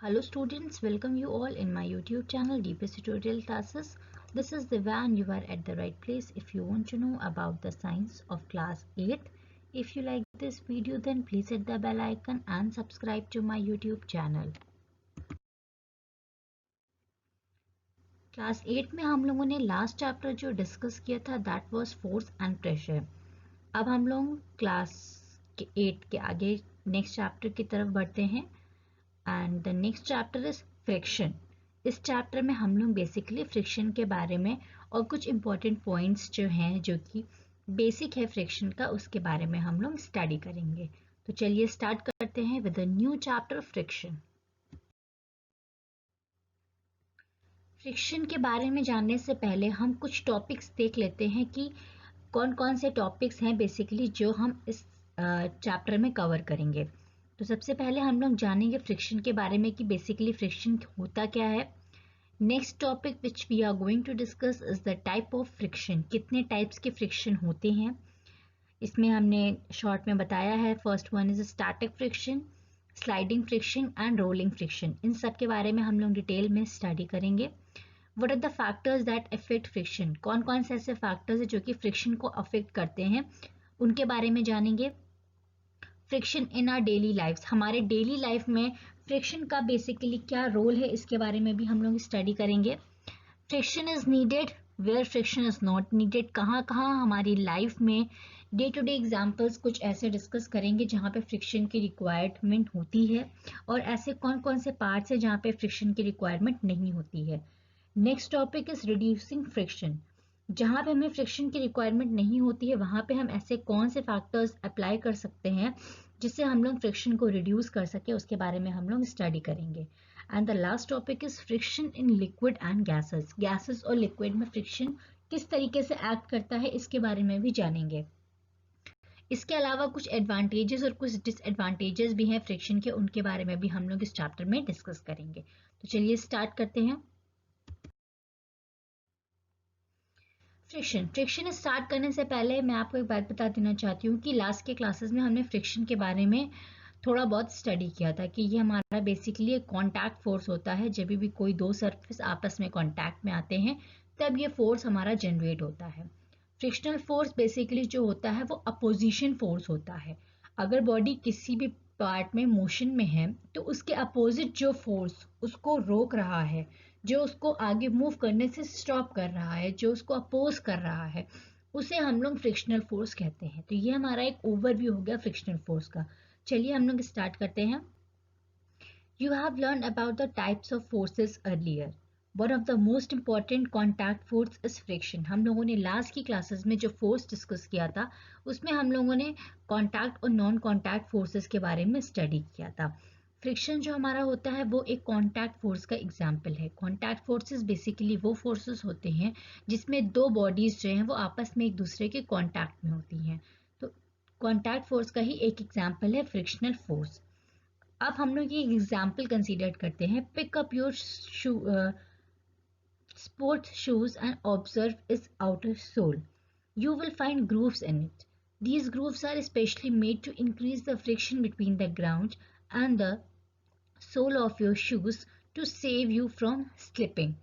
Hello students, welcome you all in my YouTube channel DPS Tutorial Classes. This is Divya and you are at the right place if you want to know about the science of class 8. If you like this video then please hit the bell icon and subscribe to my YouTube channel. Class 8 में हम लोगों ने last chapter जो discuss किया था that was force and pressure. अब हम लोग क्लास 8 के आगे नेक्स्ट चैप्टर की तरफ बढ़ते हैं and the next chapter is friction. इस चैप्टर में हम लोग बेसिकली फ्रिक्शन के बारे में और कुछ इंपॉर्टेंट पॉइंट्स जो हैं जो कि बेसिक है फ्रिक्शन का उसके बारे में हम लोग स्टडी करेंगे. तो चलिए स्टार्ट करते हैं with the new chapter friction. Friction के बारे में जानने से पहले हम कुछ टॉपिक्स देख लेते हैं कि कौन कौन से टॉपिक्स हैं बेसिकली जो हम इस चैप्टर में कवर करेंगे. तो सबसे पहले हम लोग जानेंगे फ्रिक्शन के बारे में कि बेसिकली फ्रिक्शन होता क्या है. Next topic which we are going to discuss is the type of friction. कितने टाइप्स के फ्रिक्शन होते हैं इसमें हमने शॉर्ट में बताया है. First one is static friction, sliding friction and rolling friction. इन सब के बारे में हम लोग डिटेल में स्टडी करेंगे. What are the factors that affect friction. कौन कौन से ऐसे फैक्टर्स हैं जो कि फ्रिक्शन को अफेक्ट करते हैं उनके बारे में जानेंगे. Friction in our daily lifes. हमारे डेली लाइफ में फ्रिक्शन का बेसिकली क्या रोल है इसके बारे में भी हम लोग स्टडी करेंगे. Friction is needed where friction is not needed. कहाँ कहाँ हमारी लाइफ में डे टू डे एग्जाम्पल्स कुछ ऐसे डिस्कस करेंगे जहाँ पे फ्रिक्शन की रिक्वायरमेंट होती है और ऐसे कौन कौन से पार्ट्स है जहाँ पे फ्रिक्शन की रिक्वायरमेंट नहीं होती है. Next topic is reducing friction. जहाँ पे हमें फ्रिक्शन की रिक्वायरमेंट नहीं होती है वहाँ पे हम ऐसे कौन से फैक्टर्स अप्लाई कर सकते हैं जिससे हम लोग फ्रिक्शन को रिड्यूस कर सके उसके बारे में हम लोग स्टडी करेंगे. And the last topic is friction in liquid and gases. Gases और लिक्विड में फ्रिक्शन किस तरीके से एक्ट करता है इसके बारे में भी जानेंगे. इसके अलावा कुछ एडवांटेजेस और कुछ डिसएडवांटेजेस भी हैं फ्रिक्शन के, उनके बारे में भी हम लोग इस चैप्टर में डिस्कस करेंगे. तो चलिए स्टार्ट करते हैं. फ्रिक्शन स्टार्ट करने से पहले मैं आपको एक बात बता देना चाहती हूँ कि लास्ट के क्लासेस में हमने फ्रिक्शन के बारे में थोड़ा बहुत स्टडी किया था कि ये हमारा बेसिकली एक कॉन्टैक्ट फोर्स होता है. जब भी कोई दो सरफेस आपस में कॉन्टैक्ट में आते हैं तब ये फोर्स हमारा जनरेट होता है. फ्रिक्शनल फोर्स बेसिकली जो होता है वो अपोजिशन फोर्स होता है. अगर बॉडी किसी भी पार्ट में मोशन में है तो उसके अपोजिट जो फोर्स उसको रोक रहा है, जो उसको आगे मूव करने से स्टॉप कर रहा है, जो उसको अपोज कर रहा है, उसे हम लोग फ्रिक्शनल फोर्स कहते हैं. तो ये हमारा एक ओवरव्यू हो गया फ्रिक्शनल फोर्स का. चलिए हम लोग स्टार्ट करते हैं. You have learn about the types of forces earlier. One of the most important contact force is friction. हम लोगों ने लास्ट की क्लासेस में जो फोर्स डिस्कस किया था उसमें हम लोगों ने कॉन्टैक्ट और नॉन कॉन्टैक्ट फोर्सेस के बारे में स्टडी किया था. फ्रिक्शन जो हमारा होता है वो एक कॉन्टैक्ट फोर्स का एग्जाम्पल है. कॉन्टैक्ट फोर्सेस बेसिकली वो फोर्सेस होते हैं जिसमें दो बॉडीज जो हैं वो आपस में एक दूसरे के कॉन्टैक्ट में होती हैं. तो कॉन्टैक्ट फोर्स का ही एक एग्जाम्पल है फ्रिक्शनल फोर्स. अब हम लोग ये एग्जाम्पल कंसीडर करते हैं. Pick up your sports shoes and observe its outer sole. You will find grooves in it. These grooves are especially made to increase the friction between the ground and the sole of your shoes to save you from slipping.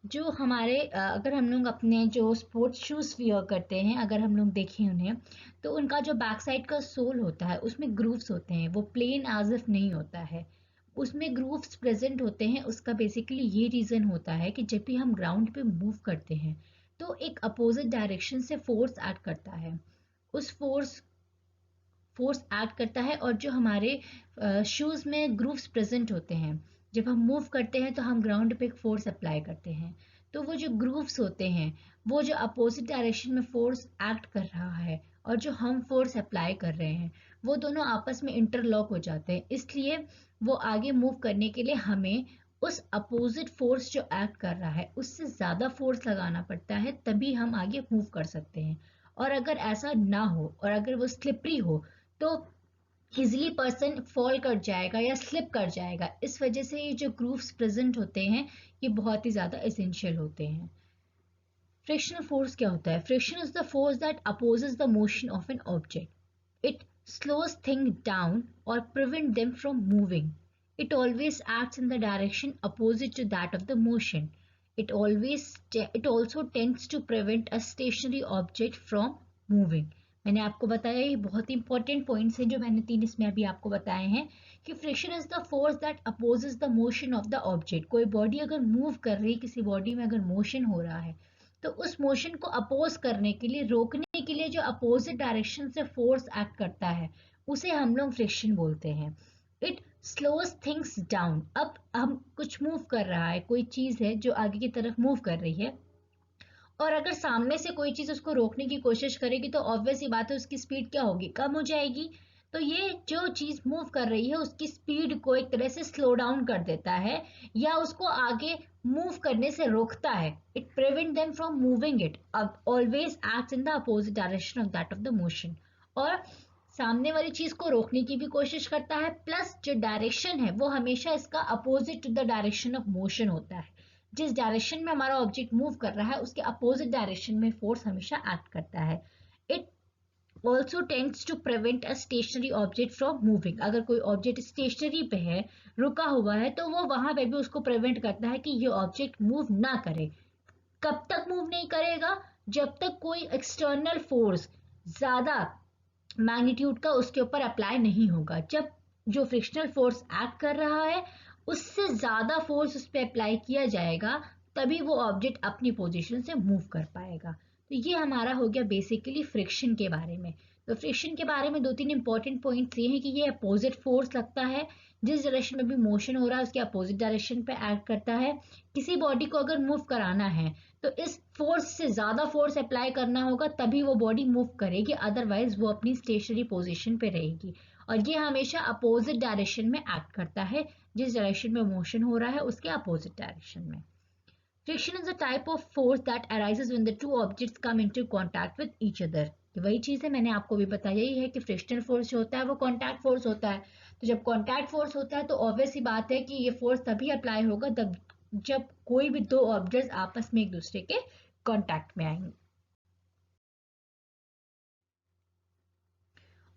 जो हमारे अगर हम लोग अपने जो sports shoes wear करते हैं अगर हम लोग देखें उन्हें तो उनका जो बैक साइड का सोल होता है उसमें ग्रूव्स होते हैं. वो प्लेन एज इफ नहीं होता है, उसमें ग्रूव्स प्रेजेंट होते हैं. उसका बेसिकली ये रीज़न होता है कि जब भी हम ग्राउंड पे मूव करते हैं तो एक अपोजिट डायरेक्शन से फोर्स एक्ट करता है. उस फोर्स एक्ट करता है और जो हमारे शूज़ में ग्रूव्स प्रेजेंट होते हैं जब हम मूव करते हैं तो हम ग्राउंड पे एक फोर्स अप्लाई करते हैं. तो वो जो ग्रूव्स होते हैं वो जो अपोजिट डायरेक्शन में फोर्स एक्ट कर रहा है और जो हम फोर्स अप्लाई कर रहे हैं वो दोनों आपस में इंटरलॉक हो जाते हैं. इसलिए वो आगे मूव करने के लिए हमें उस अपोजिट फोर्स जो एक्ट कर रहा है उससे ज़्यादा फोर्स लगाना पड़ता है तभी हम आगे मूव कर सकते हैं. और अगर ऐसा ना हो और अगर वो स्लिपरी हो तो इजिली पर्सन फॉल कर जाएगा या स्लिप कर जाएगा. इस वजह से ये जो ग्रूव्स प्रेजेंट होते हैं ये बहुत ही ज़्यादा एसेंशियल होते हैं. फ्रिक्शनल फोर्स क्या होता है? Friction is the force that opposes the motion of an object. It slows things down or prevent them from moving. It always acts in the direction opposite to that of the motion. It also tends to prevent a stationary object from moving. मैंने आपको बताया ये बहुत important points हैं जो मैंने 3 इसमें अभी आपको बताए हैं कि friction is the force that opposes the motion of the object. कोई बॉडी अगर मूव कर रही है, किसी बॉडी में अगर मोशन हो रहा है, तो उस मोशन को अपोज करने के लिए, रोकने के लिए जो अपोजिट डायरेक्शन से फोर्स एक्ट करता है उसे हम लोग फ्रिक्शन बोलते हैं. It slows things down. अब हम कुछ मूव कर रहा है, कोई चीज है जो आगे की तरफ मूव कर रही है, और अगर सामने से कोई चीज उसको रोकने की कोशिश करेगी तो ऑब्वियस ही बात है उसकी स्पीड क्या होगी, कम हो जाएगी. तो ये जो चीज मूव कर रही है उसकी स्पीड को एक तरह से स्लो डाउन कर देता है या उसको आगे मूव करने से रोकता है. It prevent them from moving. It always acts in the opposite direction of that of the motion. और सामने वाली चीज को रोकने की भी कोशिश करता है, प्लस जो डायरेक्शन है वो हमेशा इसका opposite to the direction of motion होता है. जिस डायरेक्शन में हमारा ऑब्जेक्ट मूव कर रहा है उसके अपोजिट डायरेक्शन में फोर्स हमेशा एक्ट करता है. It also tends to prevent a stationary object from moving. अगर कोई ऑब्जेक्ट स्टेशनरी पे है, रुका हुआ है, तो वो वहां पे भी उसको प्रिवेंट करता है कि ये ऑब्जेक्ट मूव ना करे. कब तक मूव नहीं करेगा? जब तक कोई एक्सटर्नल फोर्स ज्यादा मैग्नीट्यूड का उसके ऊपर अप्लाई नहीं होगा. जब जो फ्रिक्शनल फोर्स एक्ट कर रहा है उससे ज्यादा फोर्स उस पर अप्लाई किया जाएगा तभी वो ऑब्जेक्ट अपनी पोजीशन से मूव कर पाएगा. तो ये हमारा हो गया बेसिकली फ्रिक्शन के बारे में. तो फ्रिक्शन के बारे में 2-3 इंपॉर्टेंट पॉइंट्स ये हैं कि ये अपोजिट फोर्स लगता है, जिस डायरेक्शन में भी मोशन हो रहा है उसके अपोजिट डायरेक्शन पे एक्ट करता है. किसी बॉडी को अगर मूव कराना है तो इस फोर्स से ज्यादा फोर्स अप्लाई करना होगा तभी वो बॉडी मूव करेगी, अदरवाइज वो अपनी स्टेशनरी पोजीशन पे रहेगी. और ये हमेशा अपोजिट डायरेक्शन में एक्ट करता है, जिस डायरेक्शन में मोशन हो रहा है उसके अपोजिट डायरेक्शन में. Friction is a type of force that arises when the two objects come into contact with each other. वही चीज है मैंने आपको भी बताया ही है कि फ्रिक्शनल फोर्स जो होता है वो कांटेक्ट फोर्स होता है. तो जब कांटेक्ट फोर्स होता है तो ऑब्वियस ही बात है कि ये फोर्स तभी अप्लाई होगा जब कोई भी दो ऑब्जेक्ट्स आपस में एक दूसरे के कांटेक्ट में आएंगे.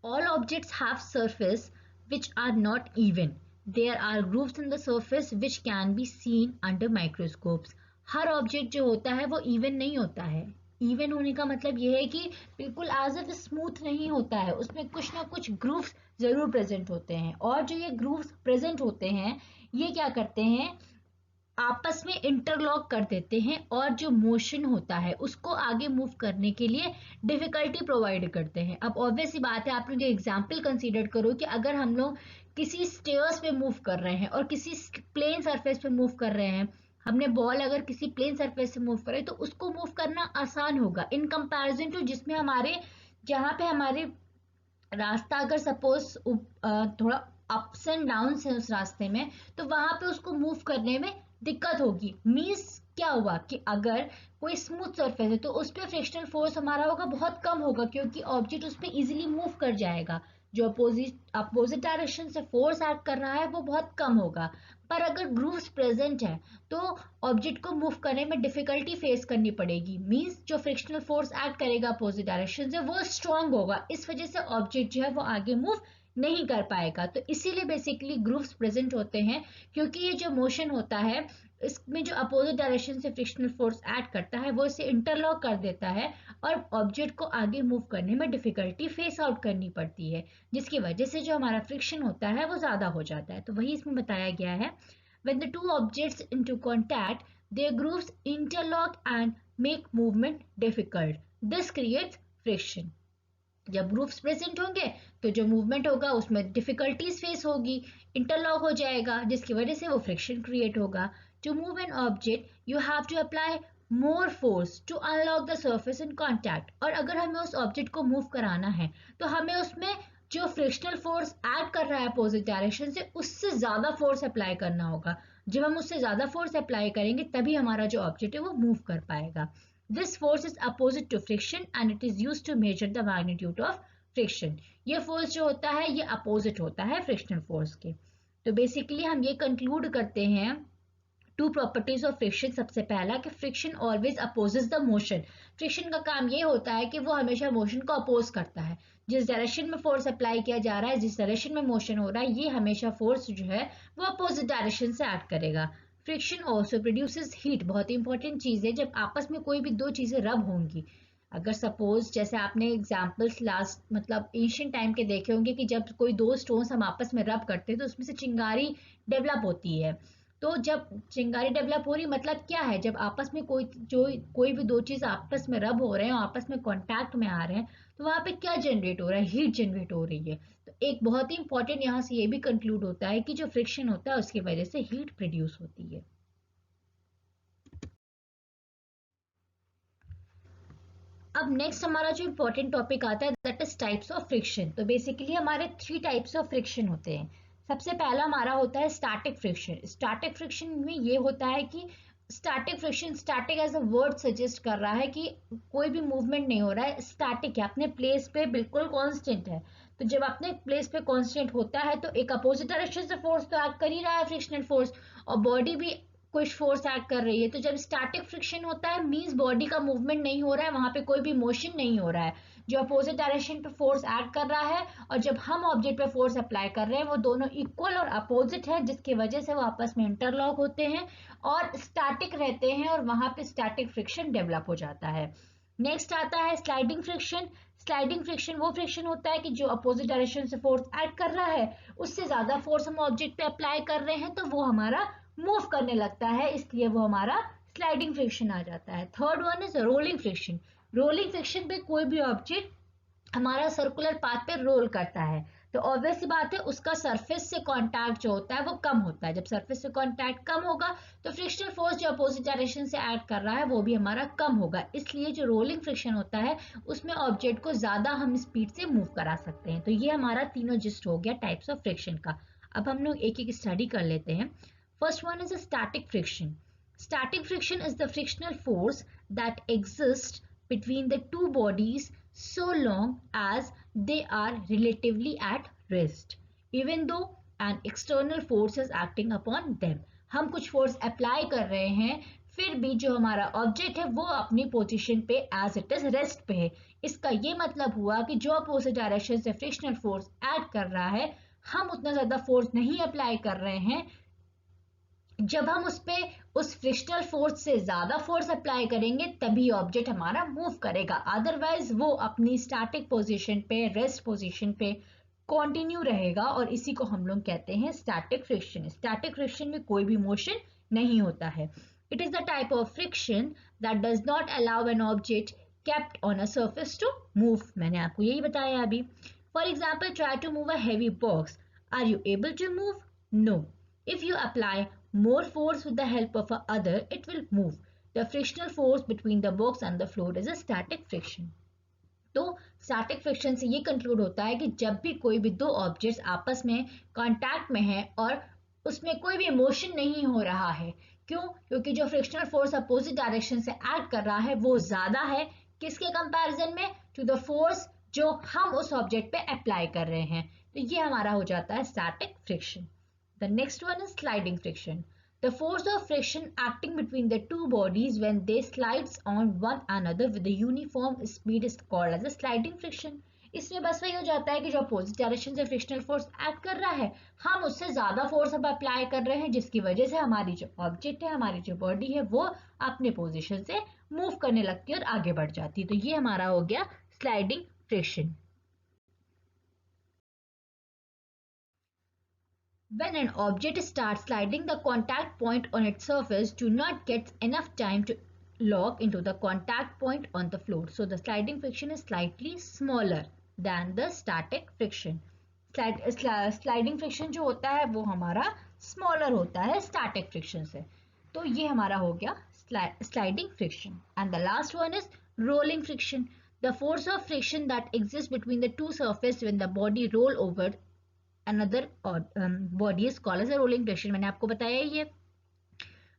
All objects have surface which are not even. There are grooves in the surface which can be seen under microscopes. Her object जो होता है वो इवन नहीं होता है. इवन होने का मतलब ये है कि बिल्कुल एज इफ स्मूथ नहीं होता है, उसमें कुछ ना कुछ ग्रूव्स जरूर प्रेजेंट होते हैं. और जो ये ग्रूव्स प्रेजेंट होते हैं ये क्या करते हैं, आपस में इंटरलॉक कर देते हैं और जो मोशन होता है उसको आगे मूव करने के लिए डिफिकल्टी प्रोवाइड करते हैं. अब ऑब्वियस सी बात है, आप लोग एग्जांपल कंसीडर करो कि अगर हम लोग किसी स्टेयर्स पे मूव कर रहे हैं और किसी प्लेन सरफेस पे मूव कर रहे हैं, हमने बॉल अगर किसी प्लेन सरफेस से मूव करे तो उसको मूव करना आसान होगा इन कंपैरिजन टू जिसमें हमारे, जहाँ पे हमारे रास्ता अगर सपोज थोड़ा अप्स एंड डाउन है उस रास्ते में, तो वहां पे उसको मूव करने में दिक्कत होगी. मींस क्या हुआ कि अगर कोई स्मूथ सरफेस है तो उस पर फ्रिक्शनल फोर्स हमारा होगा बहुत कम होगा क्योंकि ऑब्जेक्ट उस पर इजिली मूव कर जाएगा. जो अपोजिट डायरेक्शन से फोर्स एक्ट कर रहा है वो बहुत कम होगा. पर अगर ग्रूव्स प्रेजेंट है तो ऑब्जेक्ट को मूव करने में डिफिकल्टी फेस करनी पड़ेगी. मींस जो फ्रिक्शनल फोर्स एक्ट करेगा अपोजिट डायरेक्शन से वो स्ट्रांग होगा, इस वजह से ऑब्जेक्ट जो है वो आगे मूव नहीं कर पाएगा. तो इसीलिए बेसिकली ग्रूव्स प्रेजेंट होते हैं क्योंकि ये जो मोशन होता है इसमें जो अपोजिट डायरेक्शन से फ्रिक्शनल फोर्स ऐड करता है वो इसे इंटरलॉक कर देता है और ऑब्जेक्ट को आगे मूव करने में डिफिकल्टी फेस आउट करनी पड़ती है, जिसकी वजह से जो हमारा फ्रिक्शन होता है वो ज्यादा हो जाता है. तो वही इसमें बताया गया है. When the two objects into contact, their grooves interlock and make movement difficult. This creates friction. जब ग्रूव्स प्रेजेंट होंगे तो जो मूवमेंट होगा उसमें डिफिकल्टीज फेस होगी, इंटरलॉक हो जाएगा, जिसकी वजह से वो फ्रिक्शन क्रिएट होगा. To move an object you have to apply more force to unlock the surface in contact. और अगर हमें उस ऑब्जेक्ट को मूव कराना है तो हमें उसमें जो फ्रिक्शनल फोर्स ऐड कर रहा है अपोजिट डायरेक्शन से उससे ज्यादा फोर्स अप्लाई करना होगा. जब हम उससे ज्यादा फोर्स अप्लाई करेंगे तभी हमारा जो ऑब्जेक्ट है वो मूव कर पाएगा. This force is opposite to friction and it is used to measure the magnitude of friction. ये फोर्स जो होता है ये अपोजिट होता है फ्रिक्शनल फोर्स के. तो बेसिकली हम ये कंक्लूड करते हैं टू प्रॉपर्टीज ऑफ फ्रिक्शन। सबसे पहला कि friction always opposes the motion. Friction का काम ये होता है कि वो हमेशा मोशन को अपोज करता है। जिस डायरेक्शन में फोर्स अप्लाई किया जा रहा है, जिस डायरेक्शन में मोशन हो रहा है, ये हमेशा फोर्स जो है वो अपोजिट डायरेक्शन से एक्ट करेगा। Friction also produces heat. बहुत ही इंपॉर्टेंट चीज है, जब आपस में कोई भी दो चीजें रब होंगी, अगर सपोज जैसे आपने एग्जाम्पल्स लास्ट मतलब एशियन टाइम के देखे होंगे कि जब कोई दो स्टोन्स हम आपस में रब करते हैं तो उसमें से चिंगारी डेवलप होती है। तो जब चिंगारी डेवलप हो रही मतलब क्या है, जब आपस में कोई भी दो चीज आपस में रब हो रहे हैं और आपस में कांटेक्ट में आ रहे हैं, तो वहां पे क्या जनरेट हो रहा है, हीट जनरेट हो रही है। तो एक बहुत ही इंपॉर्टेंट यहाँ से ये भी कंक्लूड होता है कि जो फ्रिक्शन होता है उसकी वजह से हीट प्रोड्यूस होती है। अब नेक्स्ट हमारा जो इम्पोर्टेंट टॉपिक आता है that is types of friction. तो बेसिकली हमारे 3 टाइप्स ऑफ फ्रिक्शन होते हैं। सबसे पहला हमारा होता है स्टैटिक फ्रिक्शन। स्टैटिक फ्रिक्शन में ये होता है कि static friction, static as a word suggest कर रहा है कि कोई भी मूवमेंट नहीं हो रहा है, स्टैटिक है, अपने प्लेस पे बिल्कुल कांस्टेंट है। तो जब अपने प्लेस पे कांस्टेंट होता है तो एक अपोजिट डायरेक्शन से फोर्स तो एक्ट कर ही रहा है, फ्रिक्शनल फोर्स, और बॉडी भी कुछ फोर्स एक्ट कर रही है। तो जब स्टैटिक फ्रिक्शन होता है मींस बॉडी का मूवमेंट नहीं हो रहा है, वहां पे कोई भी मोशन नहीं हो रहा है, जो अपोजिट डायरेक्शन पे फोर्स एक्ट कर रहा है और जब हम ऑब्जेक्ट पे फोर्स अप्लाई कर रहे हैं वो दोनों इक्वल और अपोजिट है, जिसकी वजह से वो आपस में इंटरलॉक होते हैं और स्टैटिक रहते हैं और वहां पे स्टैटिक फ्रिक्शन डेवलप हो जाता है। नेक्स्ट आता है स्लाइडिंग फ्रिक्शन। स्लाइडिंग फ्रिक्शन वो फ्रिक्शन होता है कि जो अपोजिट डायरेक्शन से फोर्स एक्ट कर रहा है उससे ज्यादा फोर्स हम ऑब्जेक्ट पे अप्लाई कर रहे हैं तो वो हमारा मूव करने लगता है, इसलिए वो हमारा स्लाइडिंग फ्रिक्शन आ जाता है। Third one is rolling friction. Rolling friction पे कोई भी ऑब्जेक्ट हमारा सर्कुलर पाथ पे रोल करता है तो ऑब्वियस सी बात है उसका सरफेस से कांटेक्ट जो होता है वो कम होता है। जब सरफेस से कांटेक्ट कम होगा तो फ्रिक्शनल फोर्स जो अपोजिट डायरेक्शन से एक्ट कर रहा है वो भी हमारा कम होगा, इसलिए जो रोलिंग फ्रिक्शन होता है उसमें ऑब्जेक्ट को ज्यादा हम स्पीड से मूव करा सकते हैं। तो ये हमारा तीनों जिस्ट हो गया टाइप्स ऑफ फ्रिक्शन का। अब हम लोग एक एक स्टडी कर लेते हैं। First one is a static friction. Static friction is the frictional force that exists between the two bodies so long as they are relatively at rest, even though an external force is acting upon them. हम कुछ force apply कर रहे हैं फिर भी जो हमारा object है वो अपनी पोजीशन पे एज इट इज रेस्ट पे है। इसका ये मतलब हुआ कि जो अपोजिट डायरेक्शन से फ्रिक्शनल फोर्स ऐड कर रहा है हम उतना ज्यादा फोर्स नहीं अप्लाई कर रहे हैं। जब हम उस फ्रिक्शनल फोर्स से ज्यादा फोर्स अप्लाई करेंगे तभी ऑब्जेक्ट हमारा मूव करेगा, अदरवाइज वो अपनी स्टैटिक पोजीशन पे रेस्ट पोजीशन पे कंटिन्यू रहेगा और इसी को हम लोग कहते हैं स्टैटिक फ्रिक्शन। स्टैटिक फ्रिक्शन में कोई भी मोशन नहीं होता है। It is the type of friction that does not allow an object kept on a surface to move. मैंने आपको यही बताया अभी। For example try to move a heavy box, are you able to move? No. If you apply more force with the help of a other, it will move. The frictional force between the box and the floor is a static friction. तो static friction से ये conclude होता है कि जब भी कोई भी दो ऑब्जेक्ट्स आपस में कांटेक्ट में है और उसमें कोई भी मोशन नहीं हो रहा है, क्यों? क्योंकि जो फ्रिक्शनल फोर्स अपोजिट डायरेक्शन से एक्ट कर रहा है वो ज्यादा है किसके कंपैरिजन में? टू द फोर्स जो हम उस ऑब्जेक्ट पे अप्लाई कर रहे हैं। तो ये हमारा हो जाता है static friction. The next one is sliding friction. The force of friction acting between the two bodies when they slides on one another with a uniform speed is called as a sliding friction. इसमें बस वही हो जाता है कि जो opposite direction से frictional force act कर रहा है हम उससे ज्यादा फोर्स अब अप्लाई कर रहे हैं, जिसकी वजह से हमारी जो ऑब्जेक्ट है, हमारी जो बॉडी है वो अपने पोजीशन से मूव करने लगती है और आगे बढ़ जाती है। तो ये हमारा हो गया sliding friction. When an object starts sliding, the contact point on its surface do not get enough time to lock into the contact point on the floor. So the sliding friction is slightly smaller than the static friction. Sliding friction जो होता है वो हमारा smaller होता है static friction से। तो ये हमारा हो गया sliding friction. And the last one is rolling friction. The force of friction that exists between the two surfaces when the body roll over another body is called as a rolling friction। मैंने आपको बताया ये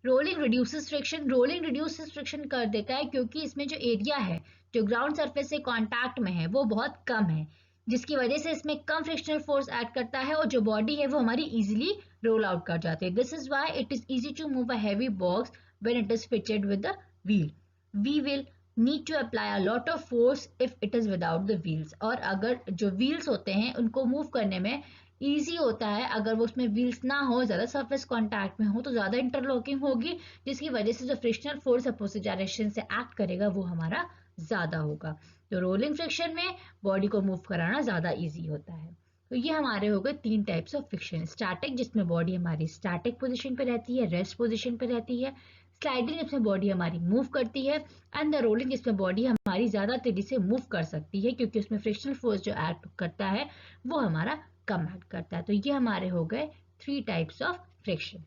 rolling reduces friction. Rolling reduces friction कर देता है क्योंकि इसमें जो एरिया है जो ग्राउंड सरफेस से कांटेक्ट में है वो बहुत कम है, जिसकी वजह से इसमें कम फ्रिक्शनल फोर्स ऐड करता है और जो बॉडी है वो हमारी इजीली रोल आउट कर जाती है. This is why it is easy to move a heavy box when it is fitted with the wheel. We will need to apply a lot of force if it is without the wheels. और अगर जो wheels होते हैं उनको move करने में easy होता है, अगर वो उसमें व्हील्स ना हो, ज़्यादा सरफेस कॉन्टैक्ट में हो तो ज़्यादा इंटरलॉकिंग होगी, जिसकी वजह से जो फ्रिक्शनल फोर्स अपोजिट डायरेक्शन से एक्ट करेगा वो हमारा ज़्यादा होगा. तो रोलिंग फ्रिक्शन में बॉडी को मूव कराना ज़्यादा ईजी होता है. तो ये हमारे हो गए 3 टाइप्स ऑफ फ्रिक्शन. स्टैटिक, जिसमें बॉडी हमारी स्टैटिक पोजिशन पे रहती है, रेस्ट पोजिशन पे रहती है. स्लाइडिंग, जिसमें बॉडी हमारी मूव करती है. एंड द रोलिंग, जिसमें बॉडी हमारी ज़्यादा तेजी से मूव कर सकती है क्योंकि उसमें फ्रिक्शनल फोर्स जो एक्ट करता है वो हमारा कम ऐड करता है. तो ये हमारे हो गए 3 टाइप्स ऑफ फ्रिक्शन.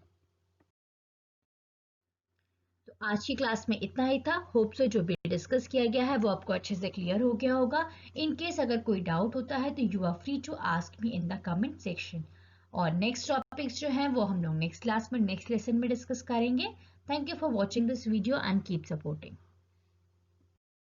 तो आज की क्लास में इतना ही था. होप सो जो भी डिस्कस किया गया है वो आपको अच्छे से क्लियर हो गया होगा. इन केस अगर कोई डाउट होता है तो you are free to ask me in the comment section. और नेक्स्ट टॉपिक्स जो हैं वो हम लोग नेक्स्ट क्लास में नेक्स्ट लेसन में डिस्कस करेंगे. Thank you for watching this video and keep supporting.